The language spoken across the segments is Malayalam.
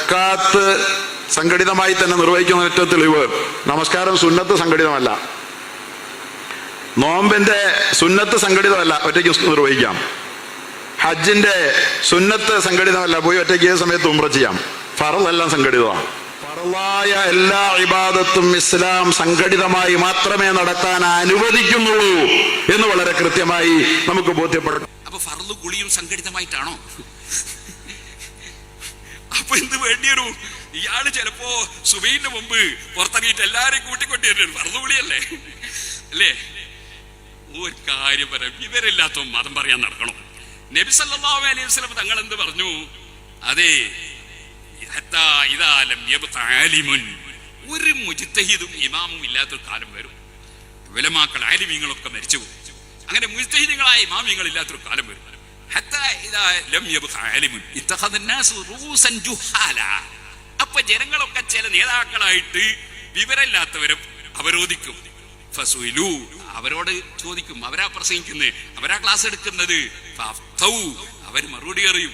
സക്കാത്ത് സംഘടിതമായി തന്നെ നിർവഹിക്കുന്ന ഏറ്റവും തെളിവ്, നമസ്കാരം സുന്നത്ത് സംഘടിതമല്ല, നോമ്പിന്റെ സുന്നത്ത് സംഘടിതമല്ല, ഒറ്റയ്ക്ക് നിർവഹിക്കാം. ഹജ്ജിന്റെ സുന്നത്ത് സംഘടിതമല്ല, പോയി ഒറ്റയ്ക്ക് ഏത് സമയത്ത് ഉംറ ചെയ്യാം. ഫറളെല്ലാം സംഘടിതമാണ്. ഫറളായ എല്ലാ ഇബാദത്തും ഇസ്ലാം സംഘടിതമായി മാത്രമേ നടത്താൻ അനുവദിക്കുന്നുള്ളൂ എന്ന് വളരെ കൃത്യമായി നമുക്ക് ബോധ്യപ്പെടും. അപ്പൊ ഫർള് കുളിയും സംഘടിതമായിട്ടാണോ? അപ്പൊ എന്ത് വേണ്ടിയൊരു ഇയാള് ചിലപ്പോ സുബൈന്റെ മുമ്പ് പുറത്തിറങ്ങിയിട്ട് എല്ലാരെയും കൂട്ടിക്കൊണ്ടിരുന്നു ഫർള് കുളിയല്ലേ അല്ലേ? ഒരു കാര്യം പറയാം, ഇവരില്ലാത്ത മതം പറയാൻ നടക്കണം. നബി സല്ലല്ലാഹു അലൈഹി വസല്ലം തങ്ങൾ എന്ത് പറഞ്ഞു? അതെ, ഒരു മുജ്തഹിദും ഇമാമും ഇല്ലാത്തൊരു കാലം വരും. ഉലമാക്കൾ ആലിമീങ്ങളൊക്കെ മരിച്ചു പോകും. അങ്ങനെ മുജ്തഹിദുകളായ ഇമാമിങ്ങൾ ഇല്ലാത്തൊരു കാലം വരും. അപ്പൊ ജനങ്ങളൊക്കെ ചില നേതാക്കളായിട്ട് വിവരമില്ലാത്തവരെ അവരോധിക്കും. ഫസുലു, അവരോട് ചോദിക്കും, അവരാ പ്രസംഗിക്കുന്നത്, അവരാ ക്ലാസ് എടുക്കുന്നത്. അവർ മറുപടി അറിയും.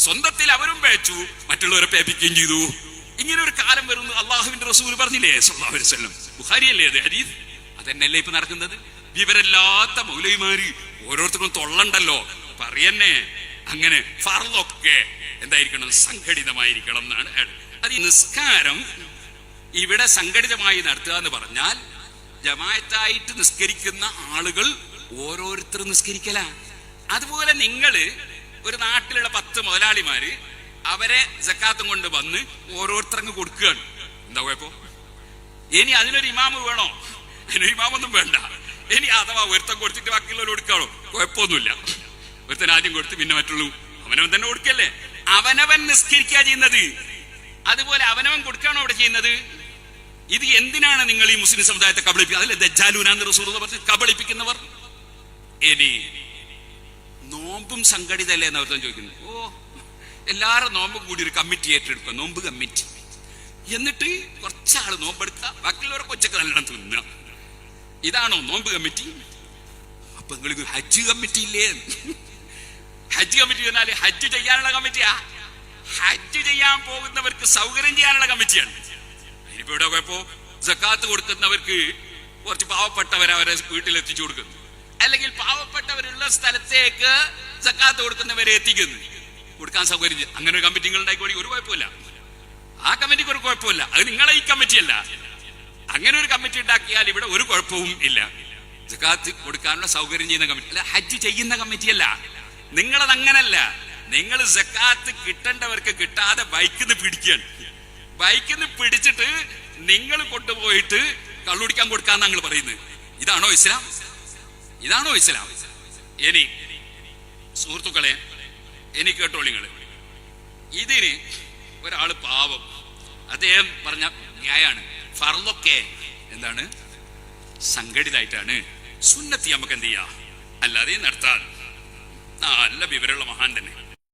സ്വന്തത്തിൽ അവരും പേച്ചു, മറ്റുള്ളവരെ പേപ്പിക്കുകയും ചെയ്തു. ഇങ്ങനെ ഒരു കാലം വരുന്നു അള്ളാഹുവിന്റെ റസൂൽ പറഞ്ഞില്ലേ സല്ലല്ലാഹു അലൈഹി വസല്ലം. ബുഖാരിയല്ലേ അത് ഹദീസ്? അതന്നെയല്ലേ ഇപ്പൊ നടക്കുന്നത്? വിവരമില്ലാത്ത മൗലവിമാര് ഓരോരുത്തർക്കും തൊള്ളണ്ടല്ലോ പറയന്നെ. അങ്ങനെ ഫർളൊക്കെ എന്തായിരിക്കണം? സംഘടിതമായിരിക്കണം എന്നാണ്. അത് ഈ നിസ്കാരം ഇവിടെ സംഘടിതമായി നടത്തുക എന്ന് പറഞ്ഞാൽ ജമാഅത്തായിട്ട് നിസ്കരിക്കുന്ന ആളുകൾ ഓരോരുത്തരും നിസ്കരിക്കല. അതുപോലെ നിങ്ങള് ഒരു നാട്ടിലുള്ള 10 മുതലാളിമാര് അവരെ സക്കാത്തും കൊണ്ട് വന്ന് ഓരോരുത്തരങ്ങ് കൊടുക്കുകയാണ്. എന്താ കുഴപ്പം? ഇനി അതിനൊരു ഇമാമ് വേണോ? അതിനൊരു ഇമാമൊന്നും വേണ്ട. ഇനി അഥവാ ഒരുത്തം കൊടുത്തിട്ട് ബാക്കിയുള്ളവർ കൊടുക്കാണോ? കുഴപ്പമൊന്നുമില്ല. ഒരുത്തൻ ആദ്യം കൊടുത്ത് പിന്നെ മറ്റുള്ളൂ അവനവൻ തന്നെ കൊടുക്കല്ലേ. അവനവൻ നിസ്കരിക്കുക ചെയ്യുന്നത്. അതുപോലെ അവനവൻ കൊടുക്കാണോ അവിടെ ചെയ്യുന്നത്? ഇത് എന്തിനാണ് നിങ്ങൾ ഈ മുസ്ലിം സമുദായത്തെ കബളിപ്പിക്കുക? അതിലെ ദജ്ജാലൂനാന്ന് റസൂലുള്ളാഹി പറഞ്ഞു, കബളിപ്പിക്കുന്നവർ. ഇനി നോമ്പും സംഘടിതല്ലേ എന്ന് അർത്ഥം ചോദിക്കുന്നു. എല്ലാവരും നോമ്പും കൂടി ഒരു കമ്മിറ്റി ഏറ്റെടുക്കുക, നോമ്പ് കമ്മിറ്റി. എന്നിട്ട് കുറച്ചാള് നോമ്പെടുക്കുക, ബാക്കിയുള്ളവരെ കൊച്ചൊക്കെ നല്ലോണം തിന്നുക. ഇതാണോ നോമ്പ് കമ്മിറ്റി? അപ്പൊ നിങ്ങൾ ഹജ്ജ് കമ്മിറ്റി ഇല്ലേ? ഹജ്ജ് കമ്മിറ്റി എന്നാൽ ഹജ്ജ് ചെയ്യാനുള്ള കമ്മിറ്റിയാ. ഹജ്ജ് ചെയ്യാൻ പോകുന്നവർക്ക് സൗകര്യം ചെയ്യാനുള്ള കമ്മിറ്റിയാണ്. ഇനിയിപ്പോ ഇവിടെ കുഴപ്പോ സക്കാത്ത് കൊടുക്കുന്നവർക്ക് കുറച്ച് പാവപ്പെട്ടവരെ അവരെ വീട്ടിലെത്തിച്ചു കൊടുക്കുന്നു, അല്ലെങ്കിൽ പാവപ്പെട്ടവരുള്ള സ്ഥലത്തേക്ക് സക്കാത്ത് കൊടുക്കുന്നവരെ എത്തിക്കുന്നു, കൊടുക്കാൻ സൗകര്യം. അങ്ങനെ ഒരു കമ്മിറ്റി നിങ്ങൾ ഉണ്ടായിക്കോളി, ഒരു കുഴപ്പമില്ല. ആ കമ്മിറ്റിക്ക് ഒരു കുഴപ്പമില്ല. അത് നിങ്ങളെ ഈ കമ്മിറ്റിയല്ല. അങ്ങനെ ഒരു കമ്മിറ്റി ഉണ്ടാക്കിയാൽ ഇവിടെ ഒരു കുഴപ്പവും ഇല്ല. സക്കാത്ത് കൊടുക്കാനുള്ള സൗകര്യം ചെയ്യുന്ന കമ്മിറ്റി അല്ല, ഹജ്ജ് ചെയ്യുന്ന കമ്മിറ്റിയല്ല. നിങ്ങളത് അങ്ങനല്ല. നിങ്ങൾ സക്കാത്ത് കിട്ടേണ്ടവർക്ക് കിട്ടാതെ ബൈക്കിന്ന് പിടിക്കുകയാണ്. ബൈക്കിന്ന് പിടിച്ചിട്ട് നിങ്ങൾ കൊണ്ടുപോയിട്ട് കള്ളുടിക്കാൻ കൊടുക്കാന്ന് ഞങ്ങൾ പറയുന്നത്. ഇതാണോ ഇസ്ലാം? ഇതാണോ ഇസ്ലാം? ഇനി സുഹൃത്തുക്കളെ, എനിക്ക് കേട്ടോളൂ നിങ്ങൾ. ഇതിന് ഒരാള് പാവം, അദ്ദേഹം പറഞ്ഞ ന്യായാണ്. ഫർളൊക്കെ എന്താണ്? സംഘടിതമായിട്ടാണ്. സുന്നത്തി നമുക്ക് എന്ത് ചെയ്യാം? അല്ലാതെ നടത്താൻ നല്ല വിവരമുള്ള മഹാൻ തന്നെ.